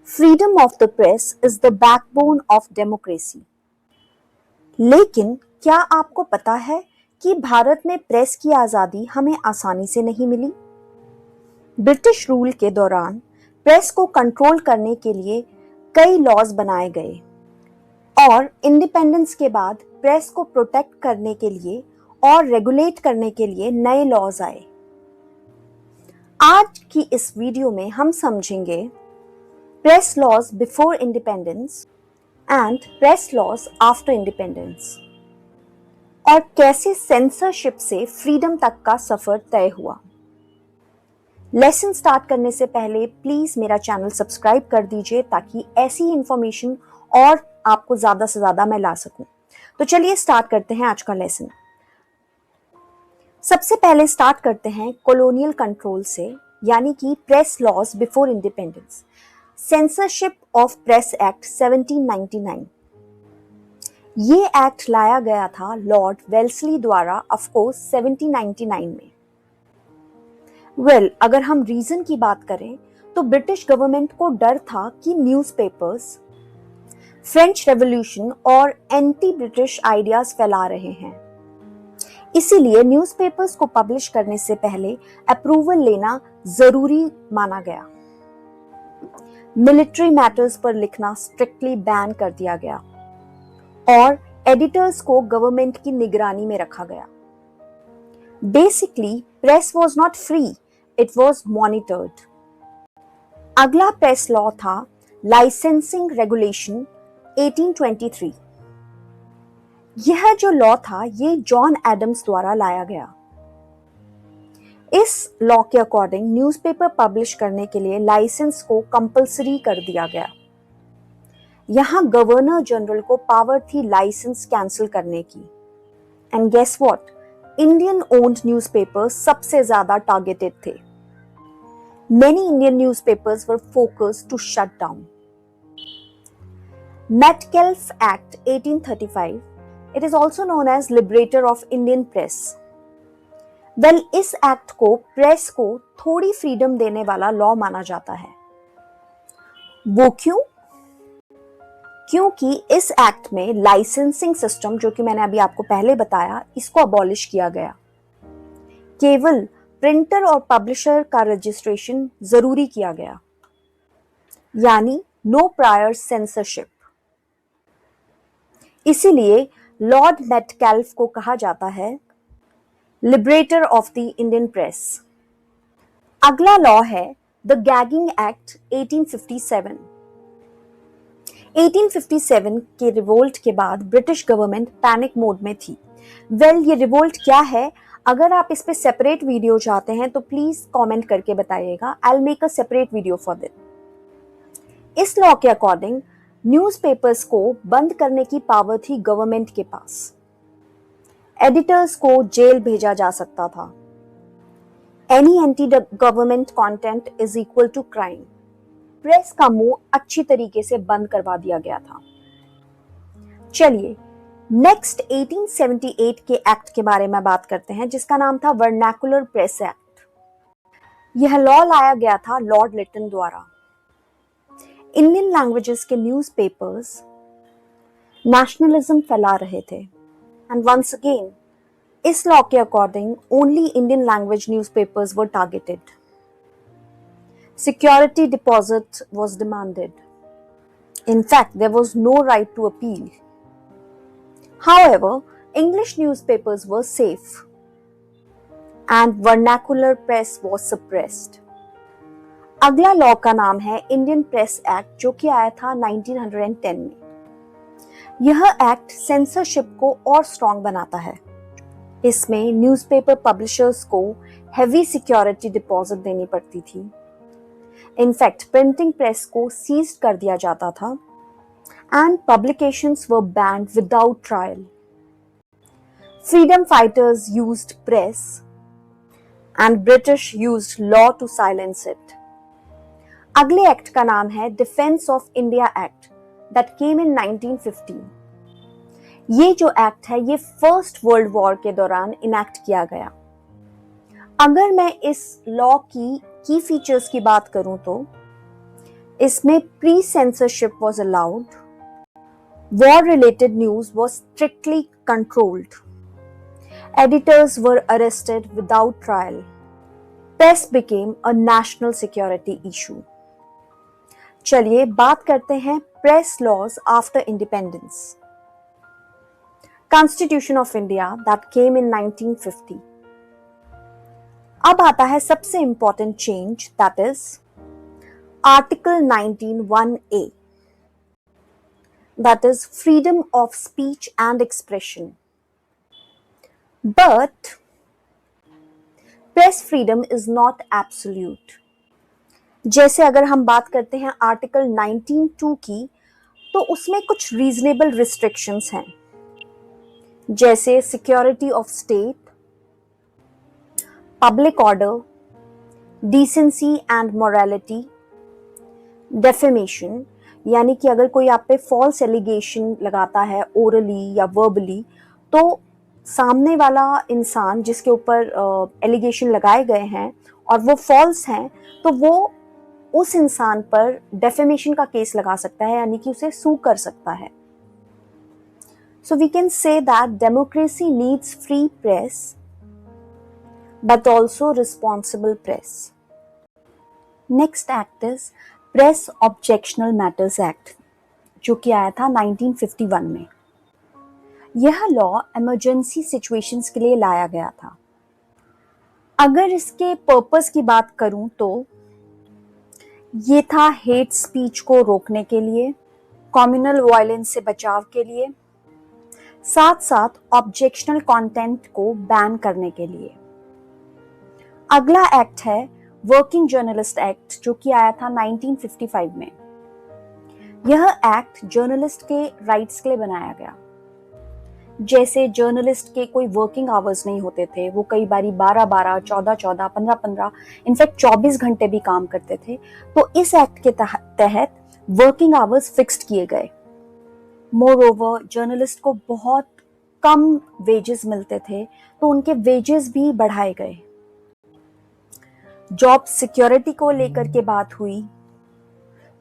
Freedom of the press is the backbone of democracy. लेकिन क्या आपको पता है कि भारत में प्रेस की आजादी हमें आसानी से नहीं मिली? ब्रिटिश रूल के दौरान प्रेस को कंट्रोल करने के लिए कई लॉज बनाए गए और इंडिपेंडेंस के बाद प्रेस को प्रोटेक्ट करने के लिए और रेगुलेट करने के लिए नए लॉज आए। आज की इस वीडियो में हम समझेंगे press laws before independence and press laws after independence और कैसे सेंसरशिप से फ्रीडम तक का सफर तय हुआ। लेसन स्टार्ट करने से पहले प्लीज मेरा चैनल सब्सक्राइब कर दीजिए ताकि ऐसी इंफॉर्मेशन और आपको ज्यादा से ज्यादा मैं ला सकूं। तो चलिए स्टार्ट करते हैं आज का लेसन। सबसे पहले स्टार्ट करते हैं कॉलोनियल कंट्रोल से, यानी कि press laws before independence. Censorship of press act 1799। ये एक्ट लाया गया था लॉर्ड वेल्सली द्वारा, ऑफ कोर्स 1799 में। अगर हम रीजन की बात करें तो ब्रिटिश गवर्नमेंट को डर था कि न्यूज़पेपर्स फ्रेंच रेवोल्यूशन और एंटी ब्रिटिश आइडियाज फैला रहे हैं। इसीलिए न्यूज़पेपर्स को पब्लिश करने से पहले अप्रूवल लेना जरूरी माना गया। मिलिट्री मैटर्स पर लिखना स्ट्रिक्टली बैन कर दिया गया और एडिटर्स को गवर्नमेंट की निगरानी में रखा गया। Basically press was not free, it was monitored. अगला प्रेस लॉ था लाइसेंसिंग रेगुलेशन 1823। यह जो लॉ था ये जॉन एडम्स द्वारा लाया गया। इस लॉ के अकॉर्डिंग न्यूज़पेपर पब्लिश करने के लिए लाइसेंस को कंपलसरी कर दिया गया। यहां गवर्नर जनरल को पावर थी लाइसेंस कैंसिल करने की। And guess what, Indian owned newspapers सबसे ज्यादा टारगेटेड थे। Many Indian newspapers were focused to shut down. Metcalfe Act 1835, it is also known as liberator of Indian press. इस act को press को थोड़ी फ्रीडम देने वाला लॉ माना जाता है। वो क्यों? क्योंकि इस एक्ट में लाइसेंसिंग सिस्टम, जो कि मैंने अभी आपको पहले बताया, इसको अबॉलिश किया गया। केवल प्रिंटर और पब्लिशर का रजिस्ट्रेशन जरूरी किया गया, यानी नो प्रायर सेंसरशिप। इसीलिए लॉर्ड मेटकैल्फ को कहा जाता है liberator of the Indian press. अगला लॉ है द गैगिंग एक्ट 1857। 1857 के रिवोल्ट के बाद ब्रिटिश गवर्नमेंट पैनिक मोड में थी। ये रिवोल्ट क्या है? अगर आप इस पे सेपरेट वीडियो चाहते हैं तो प्लीज कमेंट करके बताइएगा। I will make a separate video for this. इस लॉ के अकॉर्डिंग न्यूज़पेपर्स को बंद करने की पावर थी गवर्नमेंट के पास। एडिटर्स को जेल भेजा जा सकता था। Any anti government content is equal to crime. Press का मुंह अच्छी तरीके से बंद करवा दिया गया था। चलिए नेक्स्ट 1878 के एक्ट के बारे में बात करते हैं, जिसका नाम था वर्नाकुलर प्रेस एक्ट। यह लॉ लाया गया था लॉर्ड लिटन द्वारा। इंडियन लैंग्वेजेस के न्यूज़पेपर्स नेशनलिज्म फैला रहे थे। एंड वंस अगेन इस लॉ के according only Indian language newspapers were targeted. Security deposit was demanded. In fact, there was no right to appeal. However, English newspapers were safe and vernacular press was suppressed. अगला law का नाम है Indian press act, जो कि आया था 1910 में। यह एक्ट सेंसरशिप को और स्ट्रॉन्ग बनाता है। इसमें न्यूज़पेपर पब्लिशर्स को हेवी सिक्योरिटी डिपॉजिट देनी पड़ती थी। इनफैक्ट प्रिंटिंग प्रेस को सीज कर दिया जाता था and publications were banned without trial. Freedom fighters used press and British used law to silence it. अगले एक्ट का नाम है Defence of India Act that came in 1915। ये जो एक्ट है ये फर्स्ट वर्ल्ड वॉर के दौरान इनैक्ट किया गया। अगर मैं इस लॉ की फीचर्स की बात करूं तो इसमें pre censorship was allowed, war related news was strictly controlled, editors were arrested without trial, press became a national security issue. चलिए बात करते हैं press laws after independence. Constitution of India that came in 1950। अब आता है सबसे important change, that is article 19(1)(a, that is freedom of speech and expression. But press freedom is not absolute. जैसे अगर हम बात करते हैं आर्टिकल 19(2) की, तो उसमें कुछ रीजनेबल रिस्ट्रिक्शंस हैं, जैसे security of state, public order, decency and morality, defamation, यानी कि अगर कोई आप पे फॉल्स एलिगेशन लगाता है ओरली या वर्बली, तो सामने वाला इंसान जिसके ऊपर एलिगेशन लगाए गए हैं और वो फॉल्स हैं, तो वो उस इंसान पर डेफेमेशन का केस लगा सकता है, यानी कि उसे सू कर सकता है। So we can say that democracy needs free press but also responsible press. Next act is press objectional matters act, जो कि आया था 1951 में। यह लॉ इमरजेंसी सिचुएशंस के लिए लाया गया था। अगर इसके पर्पस की बात करूं तो ये था हेट स्पीच को रोकने के लिए, कम्युनल वायलेंस से बचाव के लिए, साथ साथ ऑब्जेक्शनल कंटेंट को बैन करने के लिए। अगला एक्ट है वर्किंग जर्नलिस्ट एक्ट, जो कि आया था 1955 में। यह एक्ट जर्नलिस्ट के राइट्स के लिए बनाया गया। जैसे जर्नलिस्ट के कोई वर्किंग आवर्स नहीं होते थे, वो कई बारी 12-12, 14-14, 15-15, इनफैक्ट 24 घंटे भी काम करते थे, तो इस एक्ट के तहत वर्किंग आवर्स फिक्स्ड किए गए। मोर ओवर जर्नलिस्ट को बहुत कम वेजेस मिलते थे, तो उनके वेजेस भी बढ़ाए गए। जॉब सिक्योरिटी को लेकर के बात हुई।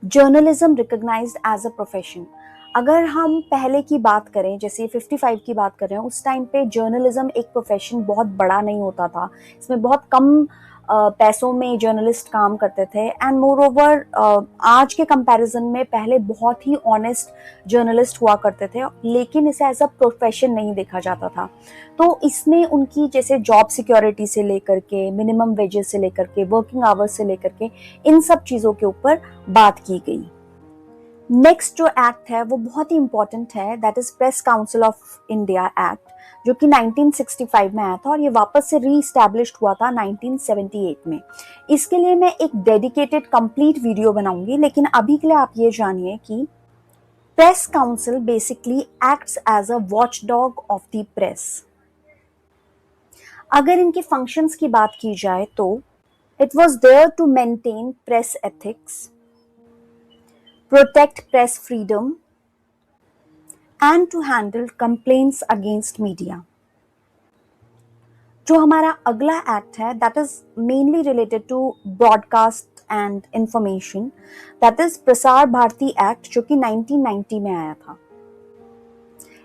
Journalism recognised as a profession. अगर हम पहले की बात करें, जैसे 55 की बात कर रहे हैं, उस टाइम पे जर्नलिज्म एक प्रोफेशन बहुत बड़ा नहीं होता था, इसमें बहुत कम पैसों में जर्नलिस्ट काम करते थे, एंड मोर ओवर आज के कंपैरिजन में पहले बहुत ही ऑनेस्ट जर्नलिस्ट हुआ करते थे, लेकिन इसे एज अ प्रोफेशन नहीं देखा जाता था। तो इसमें उनकी जैसे जॉब सिक्योरिटी से लेकर के, मिनिमम वेजेस से लेकर के, वर्किंग आवर्स से लेकर के, इन सब चीज़ों के ऊपर बात की गई। नेक्स्ट जो एक्ट है वो बहुत ही इंपॉर्टेंट है, that is press council of India act, जो कि 1965 में आया था और ये वापस से रीस्टैब्लिश्ड हुआ था 1978 में। इसके लिए मैं एक डेडिकेटेड कंप्लीट वीडियो बनाऊंगी, लेकिन अभी के लिए आप ये जानिए कि press council basically acts as a watchdog of the press. अगर इनके फंक्शंस की बात की जाए तो it was there to maintain press ethics, protect press freedom, and to handle complaints against media. जो हमारा अगला एक्ट है, that is mainly related to broadcast and information, that is Prasar Bharati act, जो कि 1990 में आया था।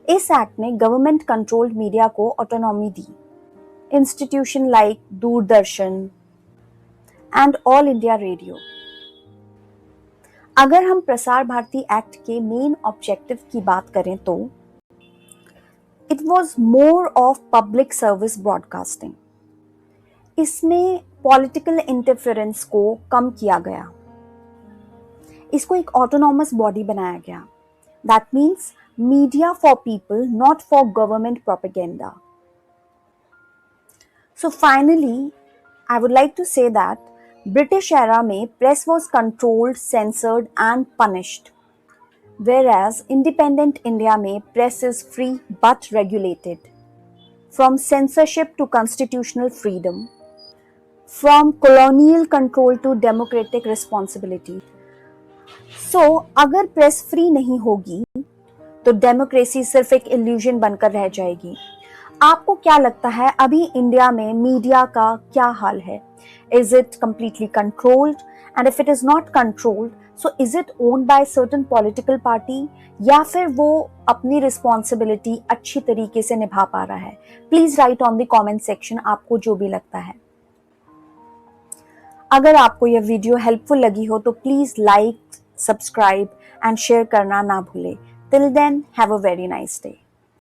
इस एक्ट ने गवर्नमेंट कंट्रोल्ड मीडिया को autonomy the. Institution like Doordarshan and all India radio. अगर हम प्रसार भारती एक्ट के मेन ऑब्जेक्टिव की बात करें तो it was more of public service broadcasting. इसमें पॉलिटिकल इंटरफेरेंस को कम किया गया। इसको एक ऑटोनॉमस बॉडी बनाया गया, that means media for people, not for government propaganda. So finally I would like to say that British era में press was controlled, censored and punished, whereas independent India में press is free but regulated. From censorship to constitutional freedom, from colonial control to democratic responsibility. So अगर press free नहीं होगी तो democracy सिर्फ एक illusion बनकर रह जाएगी। आपको क्या लगता है अभी इंडिया में मीडिया का क्या हाल है? Is it completely controlled? And if it is not controlled, so is it owned by certain political party, या फिर वो अपनी रिस्पॉन्सिबिलिटी अच्छी तरीके से निभा पा रहा है? Please right on the comment section, आपको जो भी लगता है। अगर आपको यह वीडियो हेल्पफुल लगी हो तो please like, subscribe and share करना ना भूलें। Till then, have a very nice day.